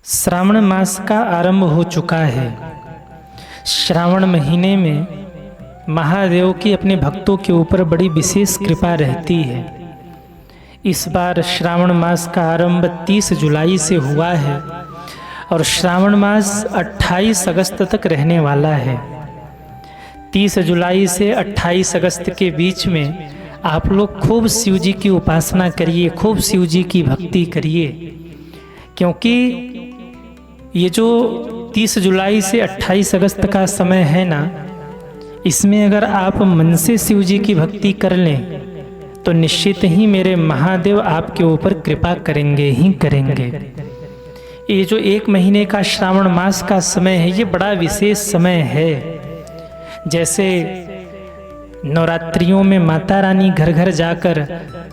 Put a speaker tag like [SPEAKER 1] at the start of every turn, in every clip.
[SPEAKER 1] श्रावण मास का आरंभ हो चुका है। श्रावण महीने में महादेव की अपने भक्तों के ऊपर बड़ी विशेष कृपा रहती है। इस बार श्रावण मास का आरंभ 30 जुलाई से हुआ है और श्रावण मास 28 अगस्त तक रहने वाला है। 30 जुलाई से 28 अगस्त के बीच में आप लोग खूब शिव जी की उपासना करिए, खूब शिव जी की भक्ति करिए, क्योंकि ये जो 30 जुलाई से 28 अगस्त का समय है ना, इसमें अगर आप मन से शिव जी की भक्ति कर लें तो निश्चित ही मेरे महादेव आपके ऊपर कृपा करेंगे ही करेंगे। ये जो एक महीने का श्रावण मास का समय है, ये बड़ा विशेष समय है। जैसे नवरात्रियों में माता रानी घर घर जाकर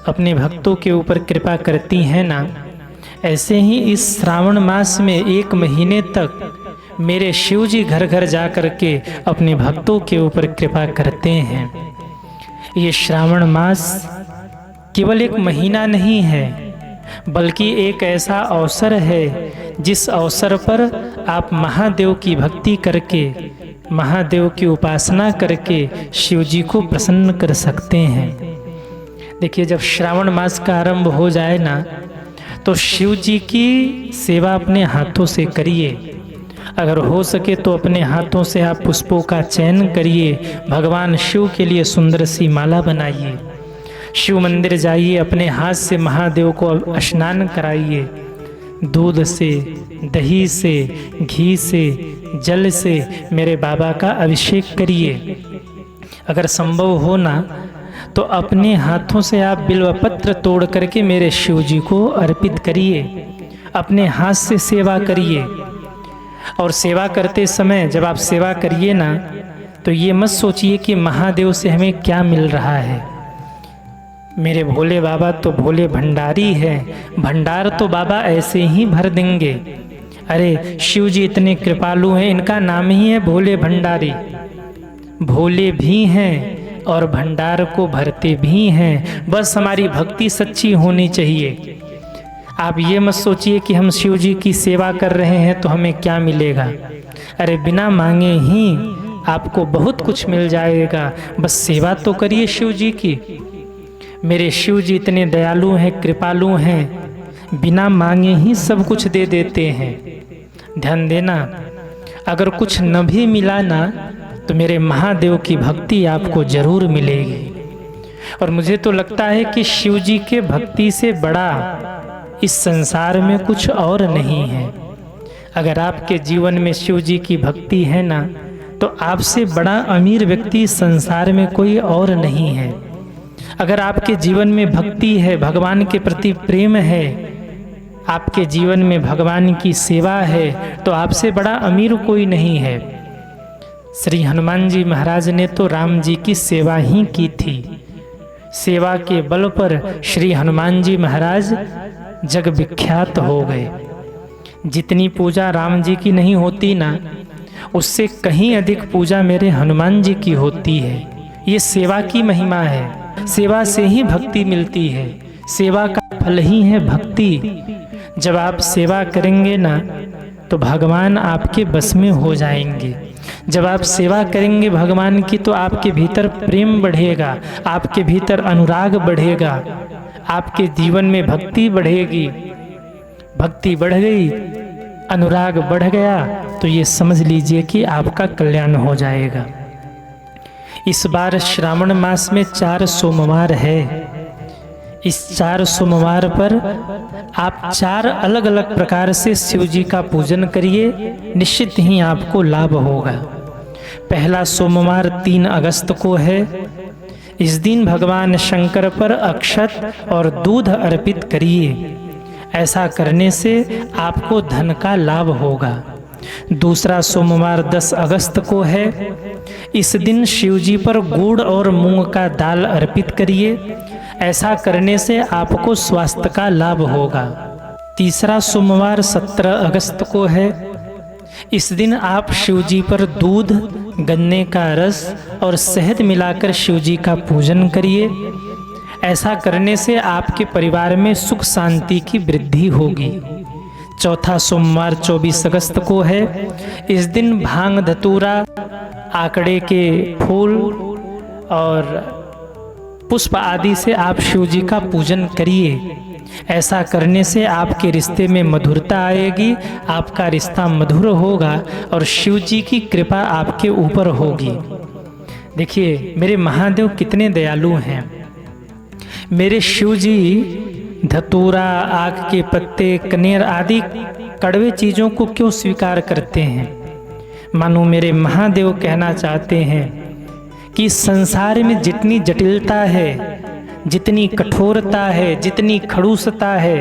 [SPEAKER 1] अपने भक्तों के ऊपर कृपा करती हैं ना, ऐसे ही इस श्रावण मास में एक महीने तक मेरे शिव जी घर घर जा कर के अपने भक्तों के ऊपर कृपा करते हैं। ये श्रावण मास केवल एक महीना नहीं है, बल्कि एक ऐसा अवसर है जिस अवसर पर आप महादेव की भक्ति करके, महादेव की उपासना करके शिव जी को प्रसन्न कर सकते हैं। देखिए, जब श्रावण मास का आरंभ हो जाए ना, तो शिव जी की सेवा अपने हाथों से करिए। अगर हो सके तो अपने हाथों से आप पुष्पों का चयन करिए, भगवान शिव के लिए सुंदर सी माला बनाइए, शिव मंदिर जाइए, अपने हाथ से महादेव को स्नान कराइए, दूध से, दही से, घी से, जल से मेरे बाबा का अभिषेक करिए। अगर संभव हो ना तो अपने हाथों से आप बिल्वपत्र तोड़ करके मेरे शिव जी को अर्पित करिए, अपने हाथ से सेवा करिए। और सेवा करते समय जब आप सेवा करिए ना, तो ये मत सोचिए कि महादेव से हमें क्या मिल रहा है। मेरे भोले बाबा तो भोले भंडारी हैं, भंडार तो बाबा ऐसे ही भर देंगे। अरे शिव जी इतने कृपालु हैं, इनका नाम ही है भोले भंडारी। भोले भी हैं और भंडार को भरते भी हैं, बस हमारी भक्ति सच्ची होनी चाहिए। आप ये मत सोचिए कि हम शिव जी की सेवा कर रहे हैं तो हमें क्या मिलेगा। अरे बिना मांगे ही आपको बहुत कुछ मिल जाएगा, बस सेवा तो करिए शिव जी की। मेरे शिव जी इतने दयालु हैं, कृपालु हैं, बिना मांगे ही सब कुछ दे देते हैं। ध्यान देना, अगर कुछ न भी मिला ना तो मेरे महादेव की भक्ति आपको जरूर मिलेगी। और मुझे तो लगता है कि शिव जी के भक्ति से बड़ा इस संसार में कुछ और नहीं है। अगर आपके जीवन में शिव जी की भक्ति है ना, तो आपसे बड़ा अमीर व्यक्ति संसार में कोई और नहीं है। अगर आपके जीवन में भक्ति है, भगवान के प्रति प्रेम है, आपके जीवन में भगवान की सेवा है, तो आपसे बड़ा अमीर कोई नहीं है। श्री हनुमान जी महाराज ने तो राम जी की सेवा ही की थी। सेवा के बल पर श्री हनुमान जी महाराज जग विख्यात हो गए। जितनी पूजा राम जी की नहीं होती ना, उससे कहीं अधिक पूजा मेरे हनुमान जी की होती है। ये सेवा की महिमा है, सेवा से ही भक्ति मिलती है, सेवा का फल ही है भक्ति। जब आप सेवा करेंगे ना तो भगवान आपके बस में हो जाएंगे। जब आप सेवा करेंगे भगवान की तो आपके भीतर प्रेम बढ़ेगा, आपके भीतर अनुराग बढ़ेगा, आपके जीवन में भक्ति बढ़ेगी। भक्ति बढ़ गई, अनुराग बढ़ गया, तो ये समझ लीजिए कि आपका कल्याण हो जाएगा। इस बार श्रावण मास में 4 सोमवार है। इस 4 सोमवार पर आप 4 अलग अलग प्रकार से शिव जी का पूजन करिए, निश्चित ही आपको लाभ होगा। पहला सोमवार 3 अगस्त को है। इस दिन भगवान शंकर पर अक्षत और दूध अर्पित करिए। ऐसा करने से आपको धन का लाभ होगा। दूसरा सोमवार 10 अगस्त को है। इस दिन शिव जी पर गुड़ और मूंग का दाल अर्पित करिए। ऐसा करने से आपको स्वास्थ्य का लाभ होगा। तीसरा सोमवार 17 अगस्त को है। इस दिन आप शिव जी पर दूध, गन्ने का रस और शहद मिलाकर शिव जी का पूजन करिए। ऐसा करने से आपके परिवार में सुख शांति की वृद्धि होगी। चौथा सोमवार 24 अगस्त को है। इस दिन भांग धतूरा, आकड़े के फूल और पुष्प आदि से आप शिव जी का पूजन करिए। ऐसा करने से आपके रिश्ते में मधुरता आएगी, आपका रिश्ता मधुर होगा और शिव जी की कृपा आपके ऊपर होगी। देखिए मेरे महादेव कितने दयालु हैं। मेरे शिव जी धतूरा, आक के पत्ते, कनेर आदि कड़वे चीज़ों को क्यों स्वीकार करते हैं? मानो मेरे महादेव कहना चाहते हैं कि संसार में जितनी जटिलता है, जितनी कठोरता है, जितनी खड़ूसता है,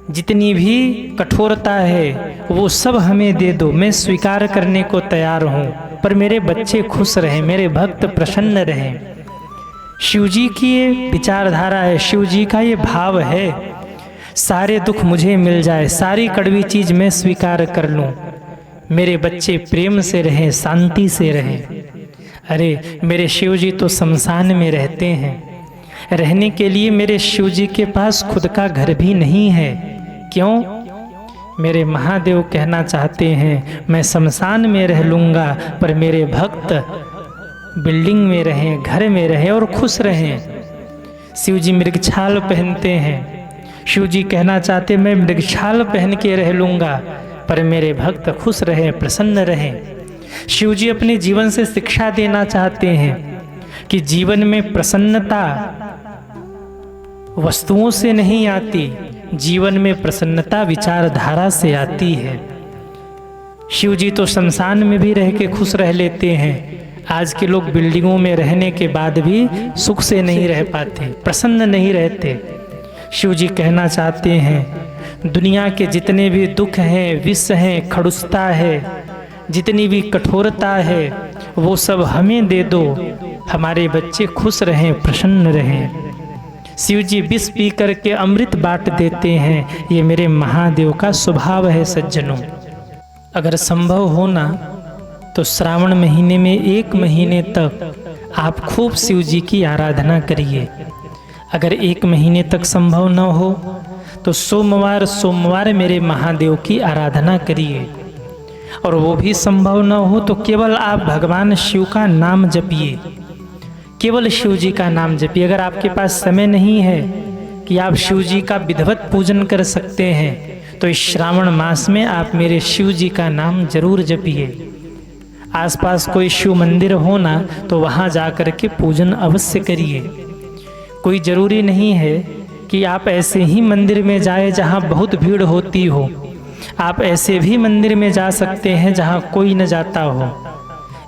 [SPEAKER 1] जितनी भी कठोरता है, वो सब हमें दे दो, मैं स्वीकार करने को तैयार हूँ, पर मेरे बच्चे खुश रहें, मेरे भक्त प्रसन्न रहें। शिव जी की ये विचारधारा है, शिव जी का ये भाव है। सारे दुख मुझे मिल जाए, सारी कड़वी चीज़ मैं स्वीकार कर लूँ, मेरे बच्चे प्रेम से रहें, शांति से रहें। अरे मेरे शिव जी तो शमशान में रहते हैं, रहने के लिए मेरे शिव जी के पास खुद का घर भी नहीं है। क्यों? मेरे महादेव कहना चाहते हैं मैं शमशान में रह लूँगा, पर मेरे भक्त बिल्डिंग में रहें, घर में रहें और खुश रहें। शिव जी मृगछाल पहनते हैं, शिव जी कहना चाहते मैं मृगछाल पहन के रह लूँगा, पर मेरे भक्त खुश रहें, प्रसन्न रहें। शिव जी अपने जीवन से शिक्षा देना चाहते हैं कि जीवन में प्रसन्नता वस्तुओं से नहीं आती, जीवन में प्रसन्नता विचारधारा से आती है। शिव जी तो शमशान में भी रह के खुश रह लेते हैं। आज के लोग बिल्डिंगों में रहने के बाद भी सुख से नहीं रह पाते, प्रसन्न नहीं रहते। शिव जी कहना चाहते हैं दुनिया के जितने भी दुख हैं, विष हैं, खड़ुसता है, जितनी भी कठोरता है, वो सब हमें दे दो, हमारे बच्चे खुश रहें, प्रसन्न रहें। शिव जी विष पी करके अमृत बांट देते हैं, ये मेरे महादेव का स्वभाव है। सज्जनों, अगर संभव हो ना तो श्रावण महीने में 1 महीने तक आप खूब शिव जी की आराधना करिए। अगर 1 महीने तक संभव न हो तो सोमवार सोमवार मेरे महादेव की आराधना करिए, और वो भी संभव न हो तो केवल आप भगवान शिव का नाम जपिए, केवल शिव जी का नाम जपिए। अगर आपके पास समय नहीं है कि आप शिव जी का विधिवत पूजन कर सकते हैं तो इस श्रावण मास में आप मेरे शिव जी का नाम जरूर जपिए। आसपास कोई शिव मंदिर हो ना तो वहाँ जा कर के पूजन अवश्य करिए। कोई ज़रूरी नहीं है कि आप ऐसे ही मंदिर में जाए जहाँ बहुत भीड़ होती हो, आप ऐसे भी मंदिर में जा सकते हैं जहाँ कोई न जाता हो,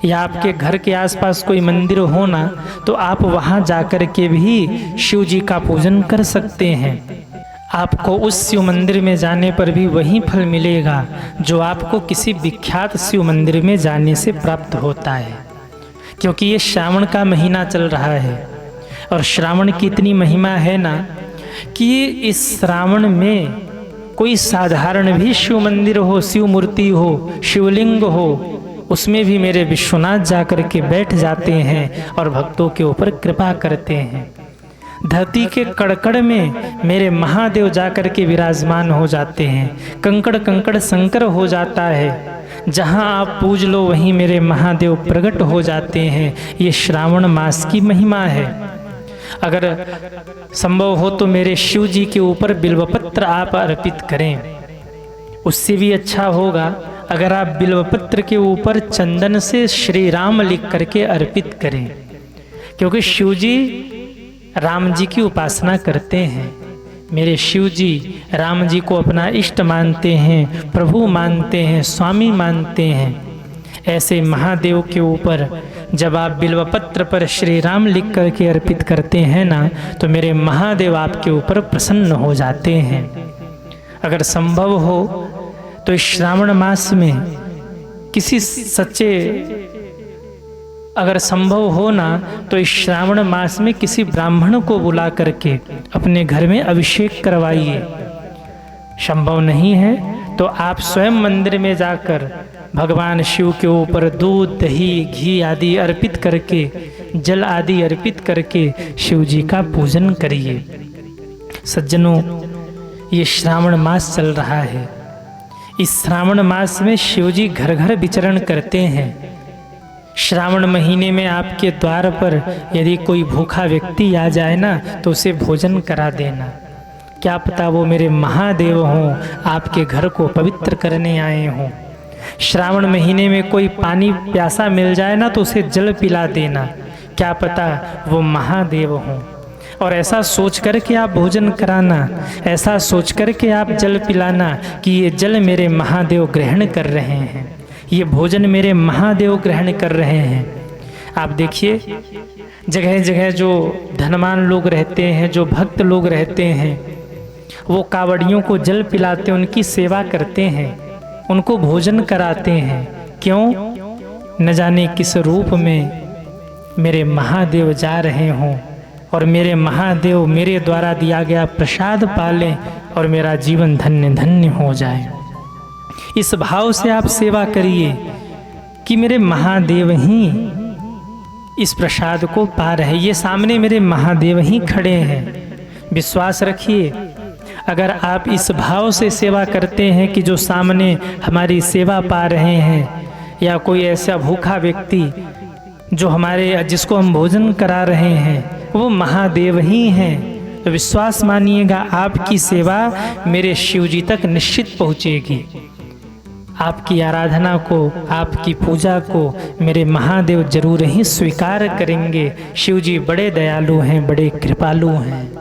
[SPEAKER 1] या आपके घर के आसपास कोई मंदिर हो ना तो आप वहाँ जाकर के भी शिव जी का पूजन कर सकते हैं। आपको उस शिव मंदिर में जाने पर भी वही फल मिलेगा जो आपको किसी विख्यात शिव मंदिर में जाने से प्राप्त होता है। क्योंकि ये श्रावण का महीना चल रहा है और श्रावण की इतनी महिमा है ना कि इस श्रावण में कोई साधारण भी शिव मंदिर हो, शिव मूर्ति हो, शिवलिंग हो, उसमें भी मेरे विश्वनाथ जाकर के बैठ जाते हैं और भक्तों के ऊपर कृपा करते हैं। धरती के कड़कड़ में मेरे महादेव जाकर के विराजमान हो जाते हैं, कंकड़ कंकड़ शंकर हो जाता है, जहाँ आप पूज लो वहीं मेरे महादेव प्रकट हो जाते हैं। ये श्रावण मास की महिमा है। अगर संभव हो तो मेरे शिव जी के ऊपर बिल्वपत्र आप अर्पित करें, उससे भी अच्छा होगा अगर आप बिल्वपत्र के ऊपर चंदन से श्री राम लिख करके अर्पित करें, क्योंकि शिव जी राम जी की उपासना करते हैं। मेरे शिव जी राम जी को अपना इष्ट मानते हैं, प्रभु मानते हैं, स्वामी मानते हैं। ऐसे महादेव के ऊपर जब आप बिल्वपत्र पर श्री राम लिख करके अर्पित करते हैं ना तो मेरे महादेव आपके ऊपर प्रसन्न हो जाते हैं। अगर संभव हो तो इस श्रावण मास में किसी सच्चे, अगर संभव हो ना तो इस श्रावण मास में किसी ब्राह्मण को बुला करके अपने घर में अभिषेक करवाइए। संभव नहीं है तो आप स्वयं मंदिर में जाकर भगवान शिव के ऊपर दूध, दही, घी आदि अर्पित करके, जल आदि अर्पित करके शिव जी का पूजन करिए। सज्जनों, ये श्रावण मास चल रहा है, इस श्रावण मास में शिव जी घर घर विचरण करते हैं। श्रावण महीने में आपके द्वार पर यदि कोई भूखा व्यक्ति आ जाए ना तो उसे भोजन करा देना। क्या पता वो मेरे महादेव हों, आपके घर को पवित्र करने आए हों। श्रावण महीने में कोई पानी प्यासा मिल जाए ना तो उसे जल पिला देना। क्या पता वो महादेव हों। और ऐसा सोच कर के आप भोजन कराना, ऐसा सोच कर के आप जल पिलाना कि ये जल मेरे महादेव ग्रहण कर रहे हैं, ये भोजन मेरे महादेव ग्रहण कर रहे हैं। आप देखिए जगह जगह जो धनवान लोग रहते हैं, जो भक्त लोग रहते हैं, वो कावड़ियों को जल पिलाते, उनकी सेवा करते हैं, उनको भोजन कराते हैं। क्यों? न जाने किस रूप में मेरे महादेव जा रहे हों और मेरे महादेव मेरे द्वारा दिया गया प्रसाद पालें और मेरा जीवन धन्य धन्य हो जाए। इस भाव से आप सेवा करिए कि मेरे महादेव ही इस प्रसाद को पा रहे, ये सामने मेरे महादेव ही खड़े हैं। विश्वास रखिए, अगर आप इस भाव से सेवा करते हैं कि जो सामने हमारी सेवा पा रहे हैं, या कोई ऐसा भूखा व्यक्ति जो जिसको हम भोजन करा रहे हैं वो महादेव ही हैं, तो विश्वास मानिएगा आपकी सेवा मेरे शिव जी तक निश्चित पहुँचेगी। आपकी आराधना को, आपकी पूजा को मेरे महादेव जरूर ही स्वीकार करेंगे। शिव जी बड़े दयालु हैं, बड़े कृपालु हैं।